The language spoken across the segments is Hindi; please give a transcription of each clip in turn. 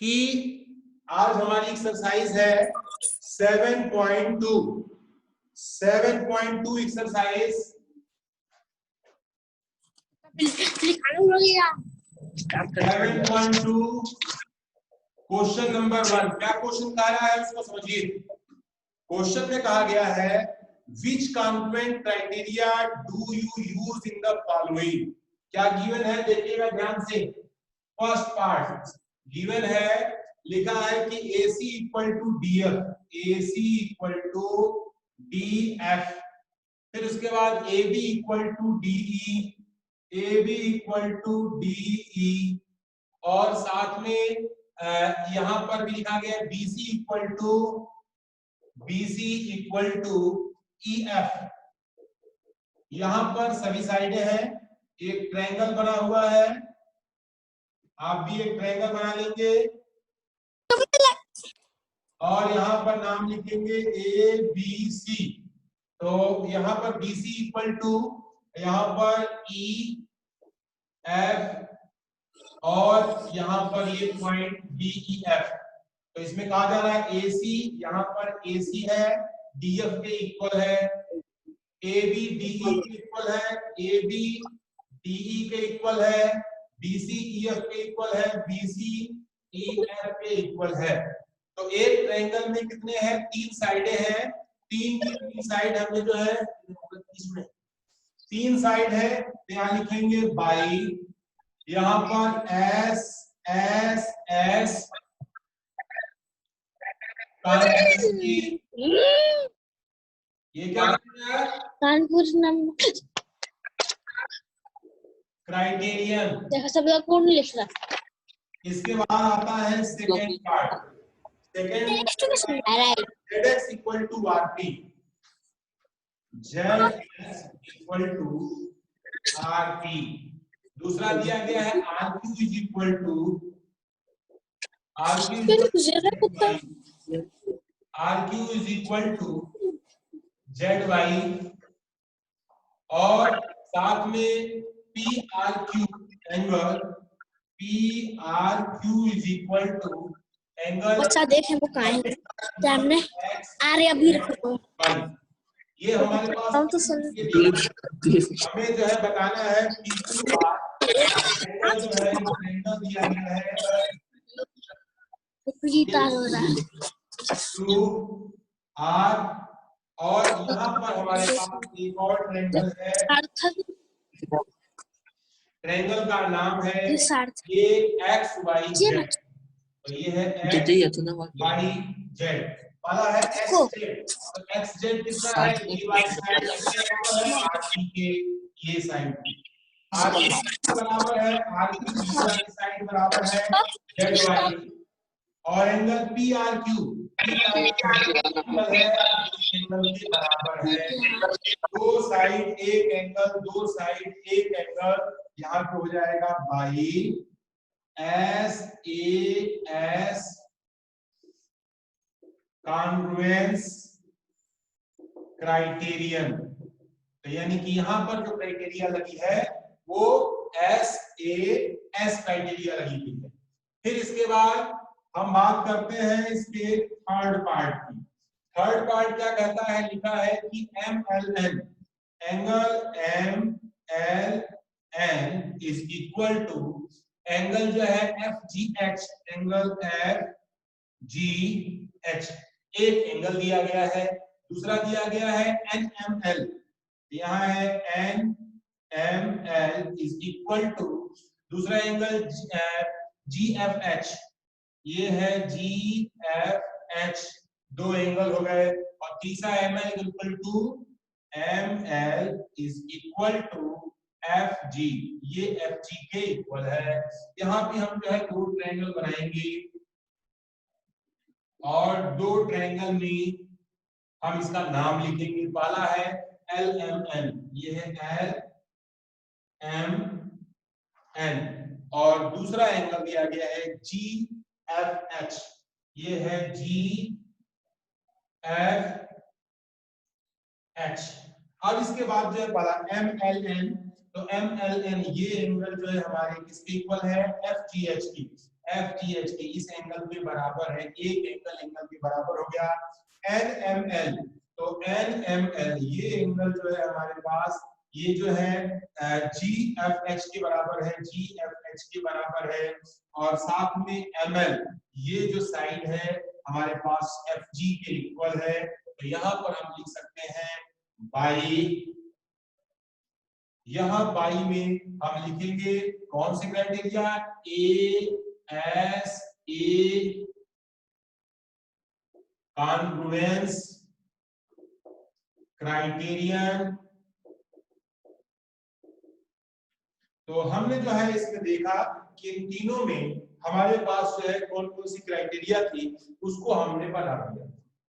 कि आज हमारी एक्सरसाइज है 7.2 एक्सरसाइज। 7.2 question number 1। क्या क्वेश्चन कहा रहा है उसको समझिए। क्वेश्चन में कहा गया है which confluent criteria do you use in the following. क्या गिवन है देखिएगा ध्यान से। फर्स्ट पार्ट गिवन है, लिखा है कि AC equal to DF, AC equal to DF। फिर उसके बाद AB equal to DE, AB equal to DE, और साथ में यहां पर भी लिखा गया BC इक्वल टू EF। यहां पर सभी साइडें हैं, एक ट्रायंगल बना हुआ है, आप भी एक ट्रायंगल बना लेंगे और यहाँ पर नाम लिखेंगे ABC। तो यहाँ पर BC इक्वल टू यहाँ पर EF और यहाँ पर ये पॉइंट DEF। तो इसमें कहा जा रहा है AC, यहाँ पर AC है, DF के इक्वल है, AB DE के इक्वल है, AB DE के इक्वल है, BC EF के इक्वल है, BC EF के इक्वल है। तो एक ट्रायंगल में कितने हैं? 3 साइडें हैं। 3 की 3 साइड हमने जो है इसमें 3 साइड है, तो यहाँ लिखेंगे बाई, यहाँ पर S S S ये क्या है? Kanpur number criterion. देखो सब लोग कौन लिख रहा। इसके बाद आता है second part. Second ZX equal to RP, ZX equal to RP। दूसरा दिया गया है RQ is equal to RQ is equal to ZY, और साथ में PRQ angle, PRQ is equal to angle. अच्छा देखें वो कहाँ है सामने अरे अभी रखो। ये हमारे पास हम तो सुन हमें जो है बताना है PQR एंगल जो है एंगल दिया गया है हो रहा है 2R, और यहाँ पर हमारे पास एक और ट्रायंगल है। ट्रायंगल का नाम है ये XYZ। तो ये है XYZ, वाला है XZ। तो XZ कितना है? DY साइड कितने बराबर है? RP के ये साइड RP बराबर है, RQ DY साइड बराबर है ZY, और एंगल PRQ एंगल के बराबर है। दो साइड एक एंगल, दो साइड एक एंगल, यहाँ पे हो जाएगा बाई SAS कॉन्ग्रुएंस क्राइटेरियन। तो यानी कि यहाँ पर जो क्राइटेरिया लगी है वो SAS क्राइटेरिया लगी हुई है। फिर इसके बाद हम बात करते हैं इसके थर्ड पार्ट की। थर्ड पार्ट क्या कहता है? लिखा है कि MLN angle MLN is equal to angle जो है FGH एंगल FGH। एक एंगल दिया गया है, दूसरा दिया गया है NML, यहाँ है NML इज इक्वल टू दूसरा एंगल GFH, ये है GFH, दो एंगल हो गए, और तीसरा ML equal to ML is equal to FG, ये FG के इक्वल है। यहाँ पे हम जो है दो ट्रायंगल बनाएंगे और दो ट्रायंगल में हम इसका नाम लिखेंगे। पहला है LMN, ये है LMN, और दूसरा एंगल दिया गया है GFH, ये है GFH। अब इसके बाद जो है पहला MLN, तो MLN ये एंगल जो है हमारे किसके इक्वल है? FGH की। FGH के इस एंगल के बराबर है, एक एंगल के बराबर हो गया NML। तो NML ये एंगल जो है हमारे पास, ये जो है GFH के बराबर है, GFH के बराबर है, और साथ में ML ये जो साइड है हमारे पास FG के इक्वल है। तो यहाँ पर हम लिख सकते हैं बाई, यहाँ बाई में हम लिखेंगे कौन से क्राइटेरिया, ASA कॉन्ग्रुएंस क्राइटेरियन। तो हमने जो है इसमें देखा कि इन तीनों में हमारे पास जो है कौन कौन सी क्राइटेरिया थी, उसको हमने बना दिया।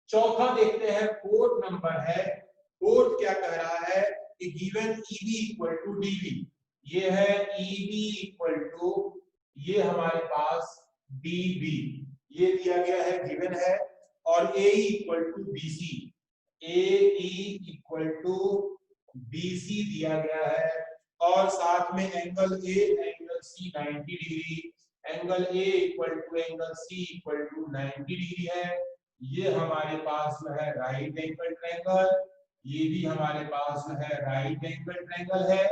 चौथा देखते हैं, फोर्थ नंबर है। फोर्थ क्या कह रहा है कि given EB equal to DB, ये है EB इक्वल टू, ये हमारे पास DB ये दिया गया है, गिवन है, और AE equal to BC, AE equal to BC दिया गया है, और साथ में angle A angle C 90 degree, angle A equal to angle C equal to 90 degree है। ये हमारे पास जो है राइट एंगल ट्रायंगल, ये भी हमारे पास जो है राइट एंगल ट्रायंगल है,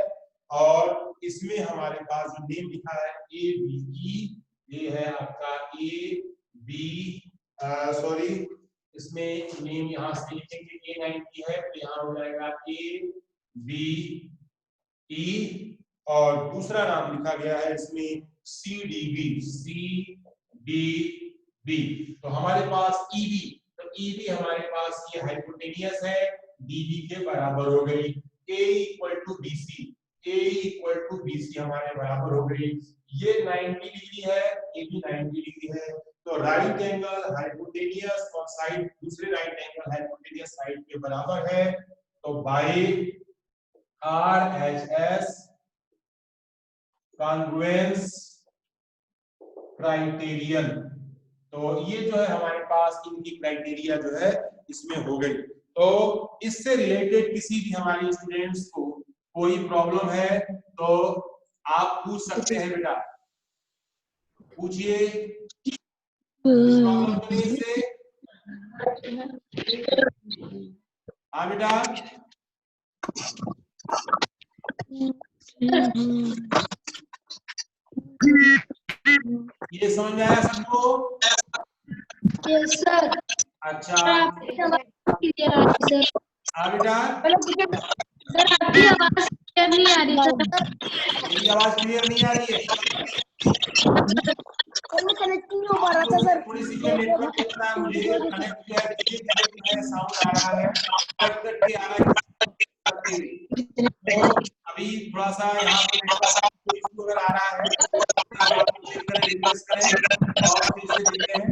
और इसमें हमारे पास जो नेम लिखा है ABE, ये है आपका सॉरी, इसमें नेम यहाँ से लिखेंगे A90 है, तो यहाँ हो जाएगा ABE, और दूसरा नाम लिखा गया है इसमें CDB। तो हमारे पास EB, तो EB हमारे पास ये हाइपोटेनियस है, DB के बराबर हो गई। AE equal to BC, AE equal to BC हमारे बराबर हो गई। ये 90 डिग्री है, ये भी 90 डिग्री है। तो राइट एंगल हाइपोटेनियस और साइड, दूसरे राइट एंगल हाइपोटेनियस साइड के बराबर है। तो बाय RHS कॉन्ग्रुएंस क्राइटेरियन, तो ये जो है हमारे पास इनकी क्राइटेरिया जो है इसमें हो गई। तो इससे रिलेटेड किसी भी हमारे स्टूडेंट्स को कोई प्रॉब्लम है तो आप पूछ सकते हैं बेटा, पूछिए। प्रॉब्लम तो नहीं इससे? हाँ बेटा, ये समझ में आया सबको? Yes sir. अच्छा हाँ बेटा, सर आपकी आवाज क्लियर नहीं आ रही सर। मेरी आवाज क्लियर नहीं आ रही है? कनेक्ट नहीं हो पा रहा था सर। थोड़ी सी जो नेटवर्क दिख रहा है मुझे, कनेक्ट जो है धीरे धीरे साउंड आ रहा है, कट कट के आ रहा है। तो अभी थोड़ा सा यहाँ पे नेटवर्क इशू अगर आ रहा है तो आप चेक करें, रिफ्रेश करें और फिर से देखते हैं।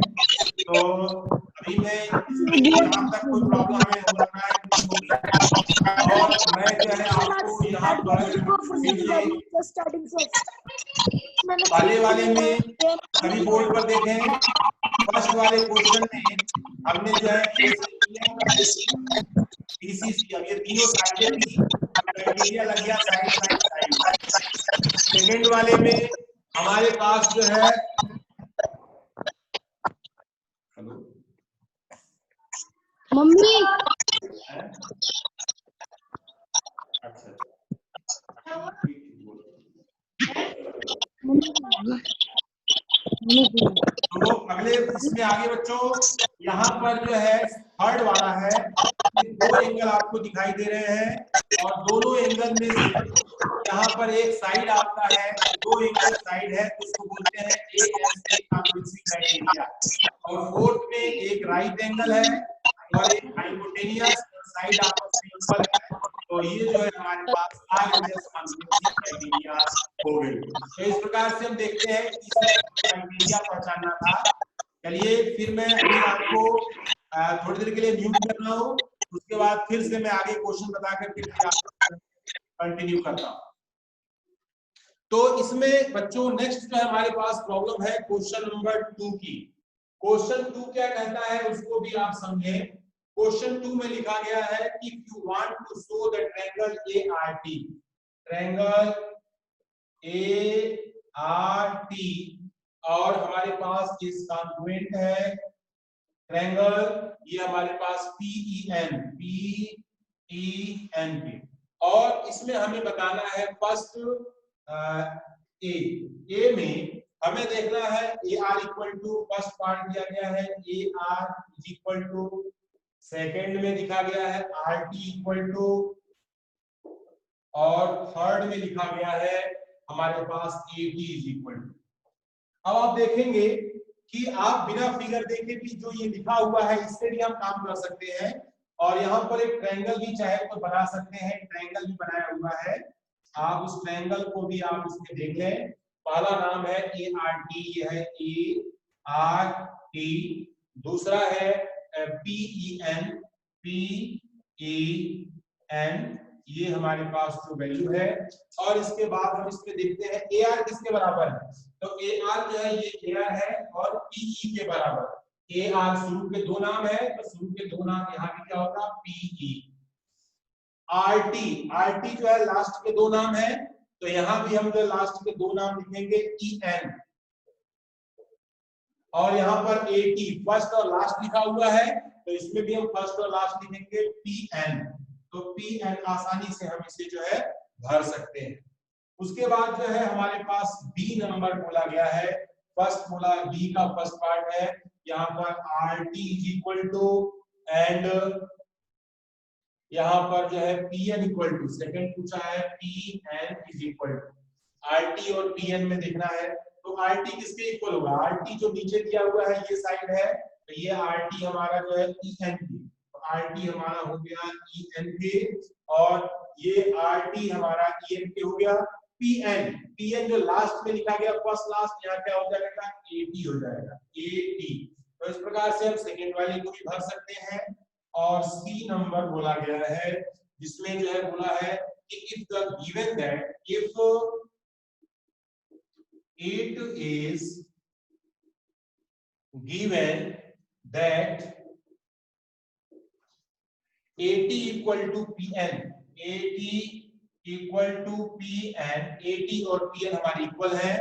तो अभी मैं यहाँ तक कोई प्रॉब्लम हमें हो रहा है नहीं होगी, और मैं जो है आपको यहाँ पर पहले वाले में सभी बोर्ड पर देखें, फर्स्ट वाले क्वेश्चन में हमने जो है BCC, अब ये तीनों साइडें थी, क्राइटेरिया लग गया साइड साइड साइड। सेकंड वाले में हमारे पास जो है, हेलो मम्मी, अच्छा तो अगले इसमें आगे बच्चों, यहाँ पर जो है थर्ड वाला है, दो एंगल आपको दिखाई दे रहे हैं, और दोनों एंगल में से यहाँ पर एक साइड आपका है, दो एंगल साइड है, उसको बोलते हैं ASA कॉन्ग्रुएंसी क्राइटेरिया, और फोर्थ में एक राइट एंगल है और एक हाइपोटेनियस साइड आपस में इक्वल है। तो ये जो है हमारे पास RHS कॉन्ग्रुएंसी क्राइटेरिया हो गई। तो इस प्रकार से हम देखते हैं कि क्राइटेरिया पहचानना था। चलिए फिर मैं अभी आपको थोड़ी देर के लिए म्यूट कर रहा हूँ, उसके बाद फिर से मैं आगे क्वेश्चन बता करके फिर आपको कंटिन्यू करता हूँ। तो इसमें बच्चों नेक्स्ट जो है हमारे पास प्रॉब्लम है क्वेश्चन नंबर 2 की। क्वेश्चन 2 क्या कहता है उसको भी आप समझें। क्वेश्चन 2 में लिखा गया है कि if you want to show the triangle ART, triangle ART और हमारे पास इस कॉन्ग्रुएंट है ट्रायंगल, ये हमारे पास PEN के, और इसमें हमें बताना है फर्स्ट ए में हमें देखना है AR equal to, first part दिया गया है AR is equal to, second में लिखा गया है RT इक्वल टू, और थर्ड में लिखा गया है हमारे पास AT इज इक्वल टू। अब आप देखेंगे कि आप बिना फिगर देखे भी जो ये लिखा हुआ है इससे भी हम काम कर सकते हैं, और यहाँ पर एक ट्रायंगल भी चाहे तो बना सकते हैं, ट्रायंगल भी बनाया हुआ है, आप उस ट्रायंगल को भी आप इसमें देख लें। पहला नाम है ART, ये है ART, दूसरा है PEN, ये हमारे पास जो वैल्यू है, और इसके बाद हम इसमें देखते हैं AR किसके बराबर है, तो AR जो है ये AR है और PE के बराबर। AR शुरू के दो नाम है तो शुरू के दो नाम यहाँ भी क्या होगा PE। RT जो है लास्ट के दो नाम है, तो यहाँ भी हम जो लास्ट के दो नाम लिखेंगे EN, और यहाँ पर AT फर्स्ट और लास्ट लिखा हुआ है तो इसमें भी हम फर्स्ट और लास्ट लिखेंगे PN, तो PN आसानी से हम इसे जो है भर सकते हैं। उसके बाद जो है हमारे पास B नंबर बोला गया है, फर्स्ट बोला B का फर्स्ट पार्ट है, यहाँ पर RT is equal to, and यहाँ पर जो है PN इक्वल टू, सेकंड पूछा है PN is equal to, RT और PN में देखना है, तो RT किसके इक्वल होगा, RT जो नीचे दिया हुआ है ये साइड है, तो ये RT हमारा जो है EN की, तो RT हमारा हो गया EN के, और ये RT हमारा EN के हो गया। PN जो लास्ट में लिखा गया फर्स्ट लास्ट, यहाँ क्या हो जाएगा AT हो जाएगा, AT। तो इस प्रकार से हम सेकेंड वाले को भी भर सकते हैं। और C नंबर बोला गया है जिसमें जो है बोला है कि if the given that if it is given that AT equal to PN, AT equal to PN, AT और PN हमारे इक्वल है,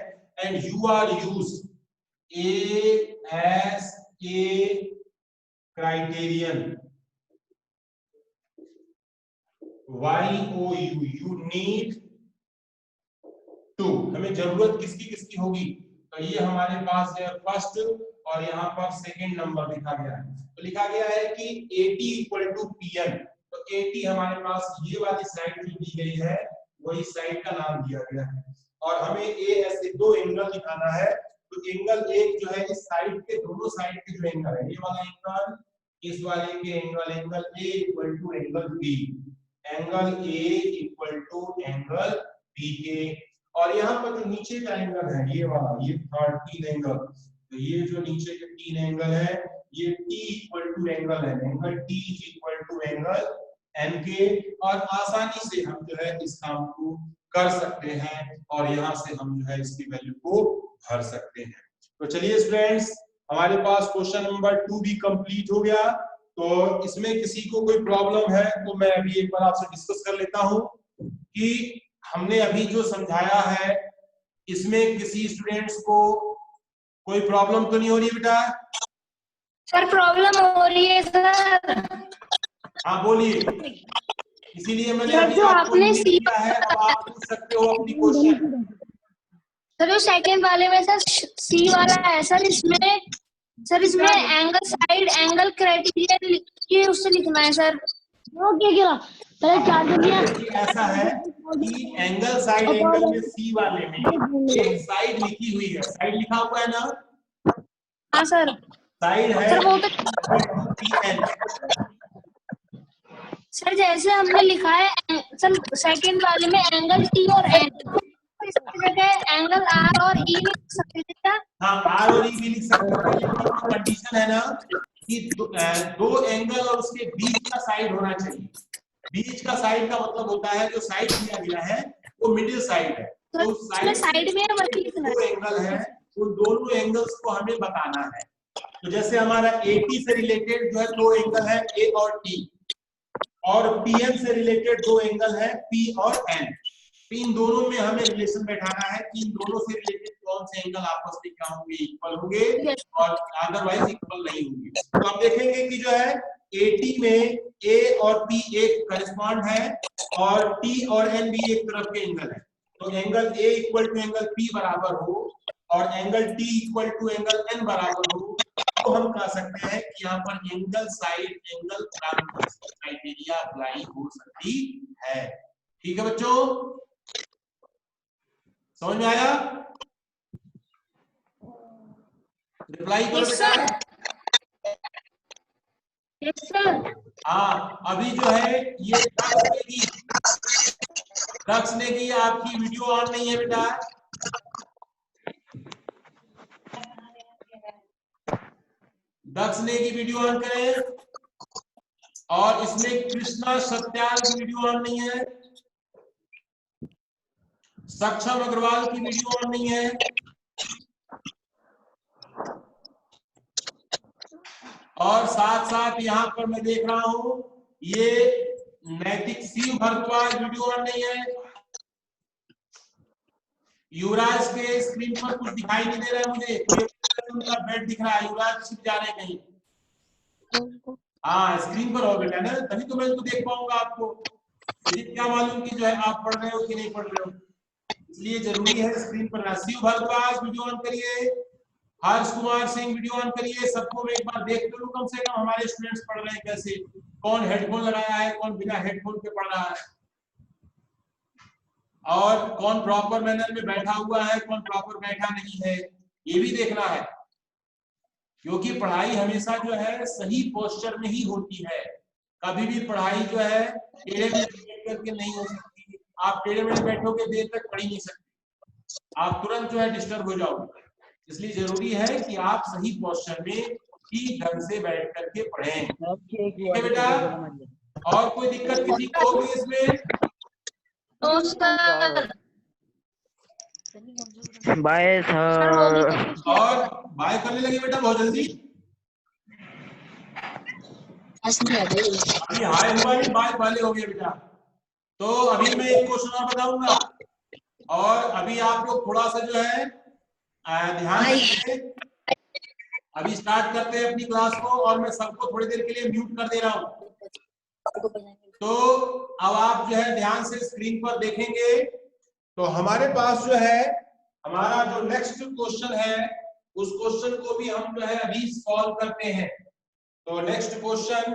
and you are used A as a criterion, YOU, you need to, हमें जरूरत किसकी होगी, तो ये हमारे पास है फर्स्ट, और यहाँ पर सेकंड नंबर लिखा गया है, तो लिखा गया है कि AT इक्वल टू PN, तो AT हमारे पास ये वाली साइड जो दी गई है वही साइड का नाम दिया गया है, और हमें A ऐसे दो एंगल दिखाना है, तो एंगल एक जो है इस साइड के दोनों साइड के जो एंगल है, ये वाला एंगल इस वाले के angle A equal to angle B, angle A equal to angle B के, और यहाँ पर जो नीचे का एंगल है ये वाला, ये थर्ड तीन एंगल, तो ये जो नीचे के तीन एंगल है ये T इक्वल टू एंगल है, angle T equal to angle N के, और आसानी से हम जो है इस काम को कर सकते हैं, और यहाँ से हम जो है इसकी वैल्यू को भर सकते हैं। तो चलिए स्टूडेंट्स, हमारे पास क्वेश्चन नंबर 2 भी कंप्लीट हो गया, तो इसमें किसी को कोई प्रॉब्लम है तो मैं अभी एक बार आपसे डिस्कस कर लेता हूँ कि हमने अभी जो समझाया है इसमें किसी स्टूडेंट्स को कोई प्रॉब्लम तो नहीं हो रही है बेटा? सर प्रॉब्लम हो रही है सर। हाँ बोलिए, इसीलिए मैंने सर अभी जो आपको आपने इंडिकेट किया है, अब आप पूछ सकते हो अपनी क्वेश्चन। सर जो सेकंड वाले में सर सी वाला है सर, इसमें एंगल साइड एंगल क्राइटेरिया ये उससे लिखना है सर। ऐसा है कि एंगल साइड एंगल में सी वाले में एक साइड लिखी हुई है, साइड लिखा हुआ है ना? हाँ सर, साइड है सर वो PN। सर जैसे हमने लिखा है सर सेकंड वाले में एंगल T और N, इसकी जगह एंगल R और E लिख सकते हैं क्या? हाँ, R और E भी लिख सकते हैं, लेकिन कंडीशन है ना कि दो एंगल और उसके बीच का साइड होना चाहिए। बीच का साइड का मतलब होता है जो साइड दिया गया है वो मिडिल साइड है, तो साइड में दो एंगल है, उन दोनों एंगल्स को हमें बताना है। तो जैसे हमारा AT से रिलेटेड जो है दो एंगल है A और T, और PN से रिलेटेड दो एंगल है P और N। तो इन दोनों में हमें रिलेशन बैठाना है कि इन दोनों से रिलेटेड कौन से एंगल आपस में क्या होंगे, इक्वल होंगे और अदरवाइज इक्वल नहीं होंगे। तो आप देखेंगे कि जो है AT में A और P एक करेस्पॉन्ड है और T और N भी एक तरफ के एंगल है। तो angle A equal to angle P बराबर हो और angle T equal to angle N बराबर हो, तो हम कह सकते हैं कि यहाँ पर angle side angle transversal criteria apply हो सकती है। ठीक है बच्चों, समझ में आया? रिप्लाई करो बेटा। Yes sir. हाँ, अभी जो है ये दक्ष ने की आपकी वीडियो ऑन नहीं है बेटा। दक्ष ने की वीडियो ऑन करें, और इसमें कृष्णा सत्याल की वीडियो ऑन नहीं है, सक्षम अग्रवाल की वीडियो ऑन नहीं है, और साथ साथ यहाँ पर मैं देख रहा हूं ये नैतिक शिव भारद्वाज वीडियो ऑन नहीं है। युवराज के स्क्रीन पर कुछ दिखाई नहीं दे रहा है मुझे, उनका बेड दिख रहा है, युवराज छिप जा रहे हैं कहीं। हाँ स्क्रीन पर हो बेटा ना, तभी तो मैं इसको देख पाऊंगा आपको। मुझे क्या मालूम कि जो है आप पढ़ रहे हो कि नहीं पढ़ रहे हो, इसलिए जरूरी है स्क्रीन पर ना। शिव भारद्वाज वीडियो ऑन करिए, हर्ष कुमार सिंह वीडियो ऑन करिए, सबको मैं एक बार देख लूं कम से कम हमारे स्टूडेंट्स पढ़ रहे हैं कैसे, कौन हेडफोन लगाया है, कौन बिना हेडफोन के पढ़ रहा है, और कौन प्रॉपर मैनर में बैठा हुआ है, कौन प्रॉपर बैठा नहीं है, ये भी देखना है। क्योंकि पढ़ाई हमेशा जो है सही पोस्चर में ही होती है, कभी भी पढ़ाई जो है टेढ़े मेढ़े बैठ करके नहीं हो सकती। आप टेढ़े मेढ़े बैठोगे देर तक पढ़ ही नहीं सकते, आप तुरंत जो है डिस्टर्ब हो जाओगे। इसलिए जरूरी है कि आप सही पोस्चर में ठीक ढंग से बैठ करके पढ़ें। ठीक है बेटा, और कोई दिक्कत किसी को होगी इसमें? Bye sir. और बाय करने लगे बेटा बहुत जल्दी? अभी हाय हुआ नहीं, बाय पहले हो गया बेटा। तो अभी मैं एक क्वेश्चन और बताऊंगा, और अभी आप लोग थोड़ा सा जो है ध्यान रखिए। अभी स्टार्ट करते हैं अपनी क्लास को, और मैं सबको थोड़ी देर के लिए म्यूट कर दे रहा हूं। तो अब आप जो है ध्यान से स्क्रीन पर देखेंगे, तो हमारे पास जो है हमारा जो नेक्स्ट क्वेश्चन है, उस क्वेश्चन को भी हम जो है अभी सॉल्व करते हैं। तो नेक्स्ट क्वेश्चन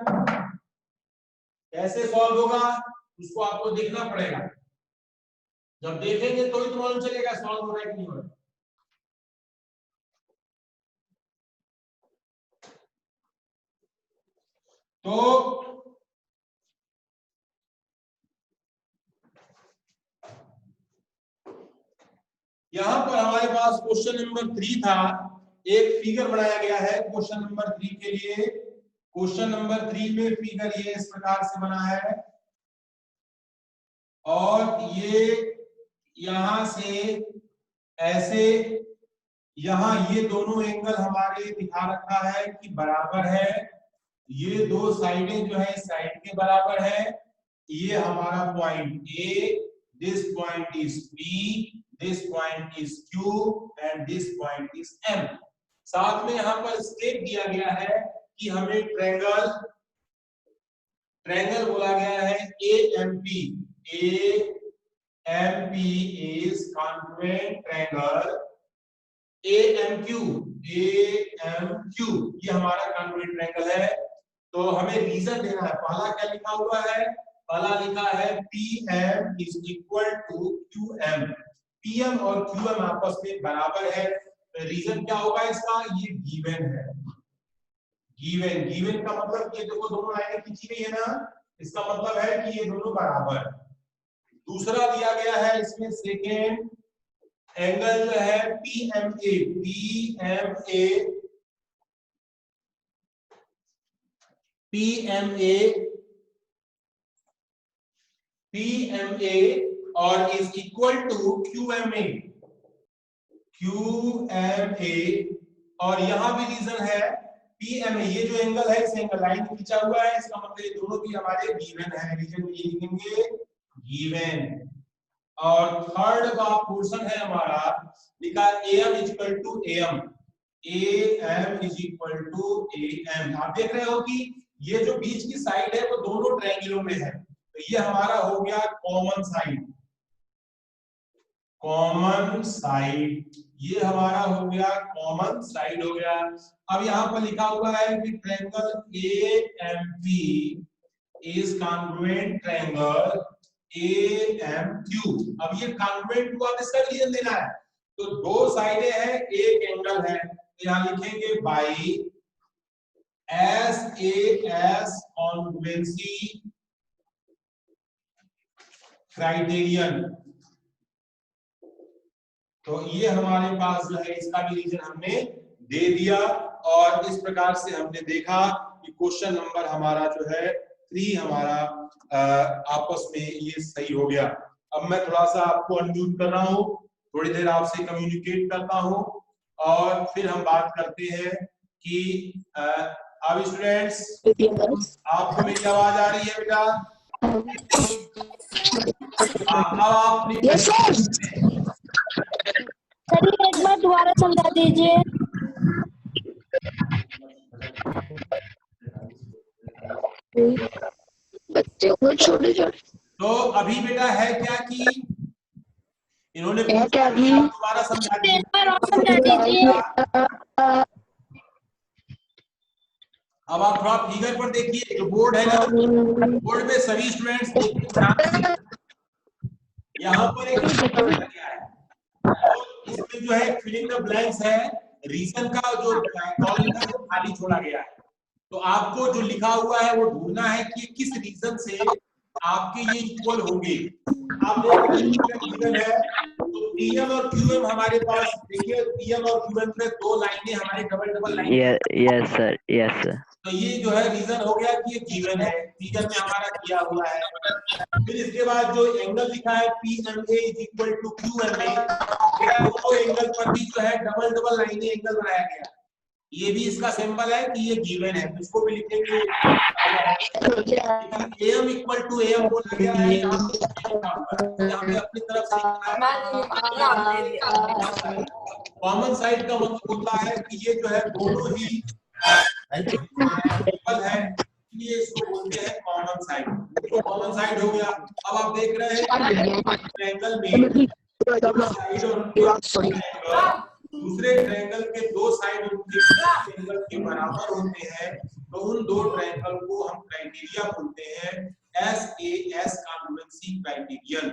कैसे सॉल्व होगा उसको आपको देखना पड़ेगा, जब देखेंगे तो ही तो मालूम चलेगा सॉल्व हो रहा है कि नहीं हो रहा। तो यहां पर हमारे पास क्वेश्चन नंबर 3 था, एक फिगर बनाया गया है क्वेश्चन नंबर 3 के लिए। क्वेश्चन नंबर 3 में फिगर ये इस प्रकार से बना है, और ये यहां से ऐसे, यहां ये दोनों एंगल हमारे दिखा रखा है कि बराबर है, ये दो साइडें जो है साइड के बराबर है। ये हमारा point A, this point is B, this point is Q and this point is M. साथ में यहां पर स्टेप दिया गया है कि हमें ट्रायंगल बोला गया है AMP, AMP is congruent triangle AMQ, ये हमारा congruent triangle है। तो हमें रीजन देना है। पहला क्या लिखा हुआ है? पहला लिखा है PM is equal to QM, PM और QM आपस में बराबर है। रीजन क्या होगा इसका? ये गिवन है। गिवन का मतलब ये देखो दोनों लाइनें खींची गई है ना, इसका मतलब है कि ये दोनों बराबर है। दूसरा दिया गया है इसमें सेकेंड एंगल जो है PMA और इज इक्वल टू QMA, और यहां भी रीजन है PMA। ये जो एंगल है इस एंगल लाइन खींचा हुआ है, इसका मतलब ये दोनों भी हमारे गिवन है। रीजन ये लिखेंगे गिवन। और थर्ड का पोर्शन है हमारा, लिखा AM is equal to AM, AM is equal to AM। आप देख रहे हो कि ये जो बीच की साइड है वो दोनों ट्रायंगलों में है, तो ये हमारा हो गया कॉमन साइड, कॉमन साइड, ये हमारा हो गया कॉमन साइड हो गया। अब यहाँ पर लिखा हुआ है कि triangle AMP is congruent triangle AMQ। अब ये कॉन्ग्रुएंट हुआ, इसका रीजन देना है, तो दो साइडें हैं, एक एंगल है, तो यहाँ लिखेंगे बाई SAS कॉन्ग्रुएंसी क्राइटेरियन। तो ये हमारे पास जो है इसका भी रीजन हमने दे दिया, और इस प्रकार से हमने देखा कि क्वेश्चन नंबर हमारा जो है 3 हमारा आपस में ये सही हो गया। अब मैं थोड़ा सा आपको अनम्यूट कर रहा हूँ, थोड़ी देर आपसे कम्युनिकेट करता हूँ, और फिर हम बात करते हैं कि अब स्टूडेंट्स आपको मेरी आवाज आ रही है बेटा? अब आप सर एक बार दोबारा समझा दीजिए। बच्चे को छोटे छोटे। तो अभी बेटा है क्या कि इन्होंने क्या अभी दोबारा समझा एक बार और समझा दीजिए। अब आप थोड़ा फिगर पर देखिए, जो बोर्ड है ना, बोर्ड में सभी स्टूडेंट्स देखिए ध्यान से, यहाँ पर एक गया है, और इसमें जो है फिलिंग द ब्लैंक्स है, रीजन का जो कॉलम है वो खाली छोड़ा गया है, तो आपको जो लिखा हुआ है वो ढूंढना है कि किस रीजन से आपके ये इक्वल होंगे। आप देख रहे हैं रीजन है, तो PM और QM हमारे पास, देखिए PM और QM में दो लाइनें हमारे double double line. Yes sir, yes sir. तो ये जो है रीजन हो गया कि ये गिवन है, रीजन में हमारा दिया हुआ है। फिर इसके बाद जो एंगल लिखा है PMA is equal to QMA, दोनों एंगल पर भी जो है डबल डबल लाइनें एंगल बनाया गया, ये भी इसका सिंबल है कि ये गिवन है, इसको भी लिखेंगे। AM इक्वल टू AM बोला गया है, यहाँ पे अपनी तरफ से कॉमन साइड का मतलब होता है कि ये जो है दोनों ही इक्वल है, ये इसको बोलते हैं कॉमन साइड। कॉमन साइड हो गया। अब आप देख रहे हैं ट्रायंगल में दूसरे ट्रायंगल के दो साइड उनके ट्रायंगल के बराबर होते हैं, तो उन दो ट्रायंगल को हम क्राइटेरिया बोलते हैं SAS congruency criterion.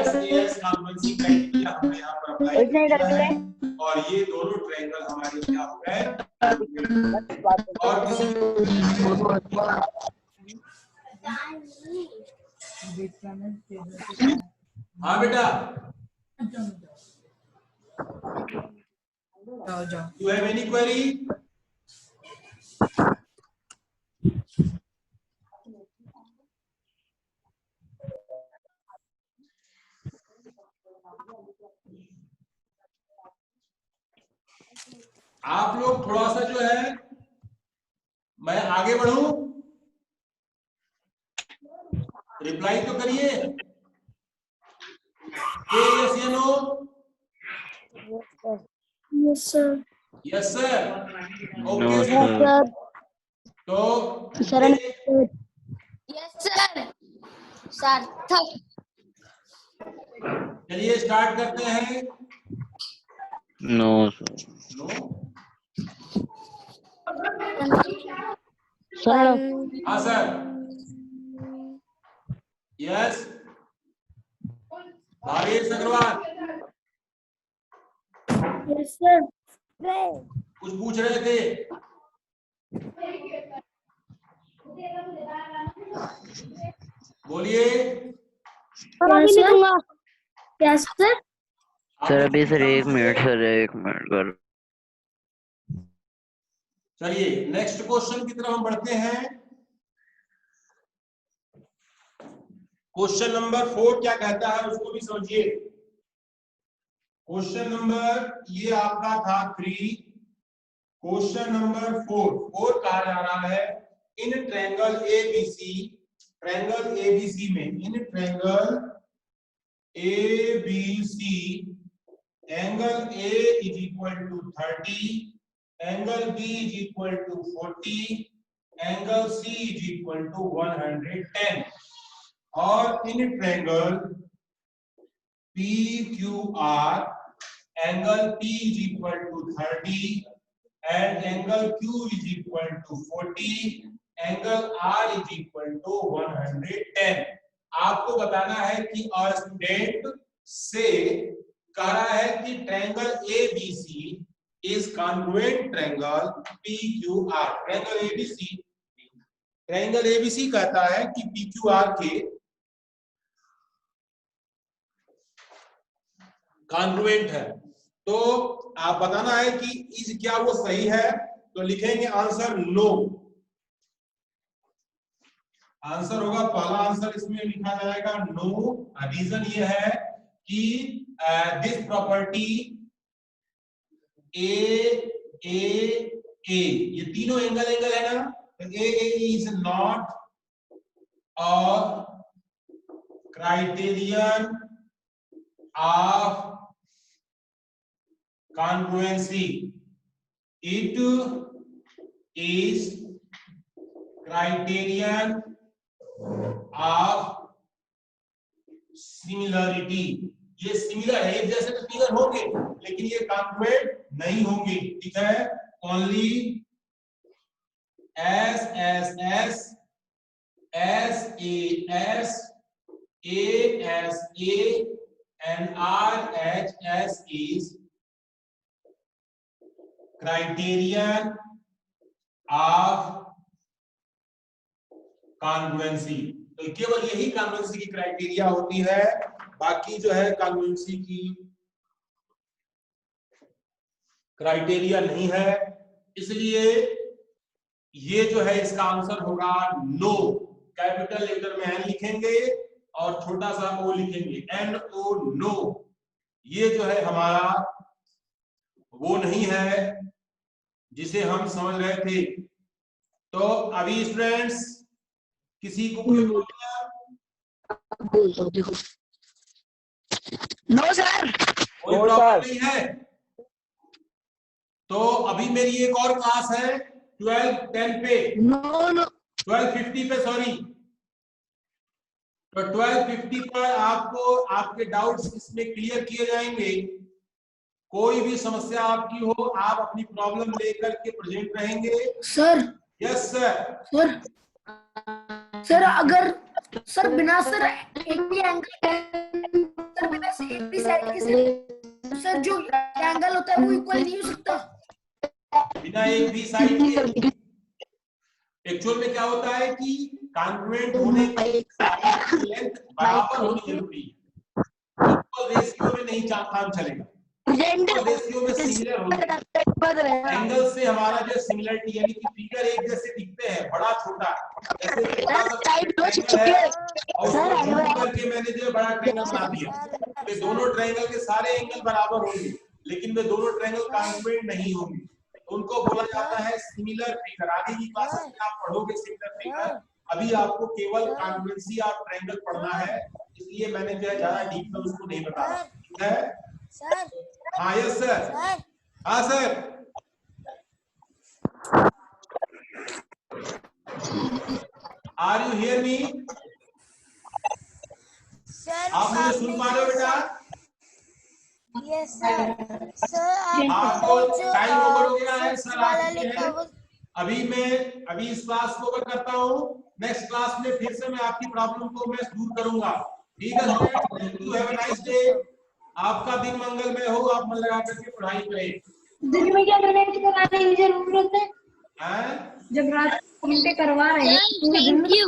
SAS congruency criteria हमने यहाँ पर अप्लाई किया है, और ये दोनों ट्रायंगल हमारे क्या हो गए। और हाँ बेटा, you have any query? आप लोग थोड़ा सा जो है, मैं आगे बढ़ूं, रिप्लाई तो करिए, यस या no? Yes sir. Yes sir, okay sir. तो यस सर। सार्थक। चलिए स्टार्ट करते हैं। No sir. No sir. हाँ sir. Yes Bhavesh Agrawal, yes sir. कुछ पूछ रहे थे? बोलिए। Yes sir. सर अभी सर 1 मिनट सर, 1 मिनट कर। चलिए नेक्स्ट क्वेश्चन की तरफ हम बढ़ते हैं। क्वेश्चन नंबर 4 क्या कहता है उसको भी समझिए। क्वेश्चन नंबर ये आपका था 3, क्वेश्चन नंबर 4 कहा जा रहा है in triangle ABC, triangle ABC में, in triangle ABC, angle A is equal to 30, angle B is equal to 40, angle C is equal to 110. और in triangle PQR, angle P is equal to 30 and angle Q is equal to 40, angle R is equal to 110. आपको बताना है कि स्टूडेंट से कह रहा है कि triangle ABC is congruent triangle PQR. Triangle ABC कहता है कि PQR के कॉन्ग्रुएंट है। तो आप बताना है कि इज क्या वो सही है, तो लिखेंगे आंसर नो। आंसर होगा पहला आंसर इसमें लिखा जाएगा नो। रीजन ये है कि दिस प्रॉपर्टी ए ये तीनों एंगल है ना, तो A is not a criterion of congruency. It is criterion of similarity. ये सिमिलर है, एक जैसे तो सिमिलर होंगे लेकिन ये कॉन्ग्रुएंट नहीं होंगे, ठीक है। Only S and RHS is criterion of congruency. तो केवल यही कॉन्ग्रुएंसी की क्राइटेरिया होती है, बाकी जो है कॉन्ग्रुएंसी की क्राइटेरिया नहीं है। इसलिए ये जो है इसका आंसर होगा नो। कैपिटल लेटर में एन लिखेंगे और छोटा सा ओ लिखेंगे, NO, नो। ये जो है हमारा वो नहीं है जिसे हम समझ रहे थे। तो अभी स्टूडेंट्स किसी को कोई नो सर, कोई प्रॉब्लम नहीं है? तो अभी मेरी एक और क्लास है 12:10 पे, नो 12:50 पे, सॉरी। तो 12:50 पर आपको आपके डाउट्स इसमें क्लियर किए जाएंगे। कोई भी समस्या आपकी हो, आप अपनी प्रॉब्लम लेकर के प्रेजेंट रहेंगे। Sir yes sir. सर अगर सर बिना सर एक भी एंगल सर बिना से एक भी साइड के सर जो एंगल होता है वो इक्वल नहीं हो सकता। बिना एक भी साइड के एक्चुअल में क्या होता है कि कॉन्ग्रुएंट होने की लेंथ बराबर होनी जरूरी है। इक्वल रेशियो में नहीं काम चलेगा, इक्वल रेशियो में सिमिलर होना। एंगल से हमारा जो सिमिलरिटी यानी कि फिगर एक जैसे दिखते हैं, बड़ा छोटा, जैसे करके मैंने जो बड़ा ट्रायंगल बना दिया, तो दोनों ट्रायंगल के सारे एंगल बराबर होंगे लेकिन वे दोनों ट्रायंगल कॉन्ग्रुएंट नहीं होंगे, उनको बोला जाता है सिमिलर फिगर। आगे की क्लासेस में आप पढ़ोगे सिमिलर फिगर, अभी आपको केवल कॉन्ग्रुएंसी ऑफ ट्रायंगल पढ़ना है, इसलिए मैंने जो है ज्यादा डीप में उसको नहीं बताया, ठीक है सर? हाँ यस सर। हाँ sir. Are you hear me? Sir आप मुझे सुन पा रहे हो बेटा? Yes sir. सर आपको जो टाइम ओवर हो गया है सर, वाला आप लिखा वो अभी इस क्लास को ओवर करता हूँ, नेक्स्ट क्लास में फिर से मैं आपकी प्रॉब्लम को मैं दूर करूंगा, ठीक है? Have a nice day. आपका दिन मंगलमय हो, आप मन लगा करके पढ़ाई करें। दिन में क्या कराने की जरूरत है? हैं? जब रात को करवा रहे हैं थैंक यू।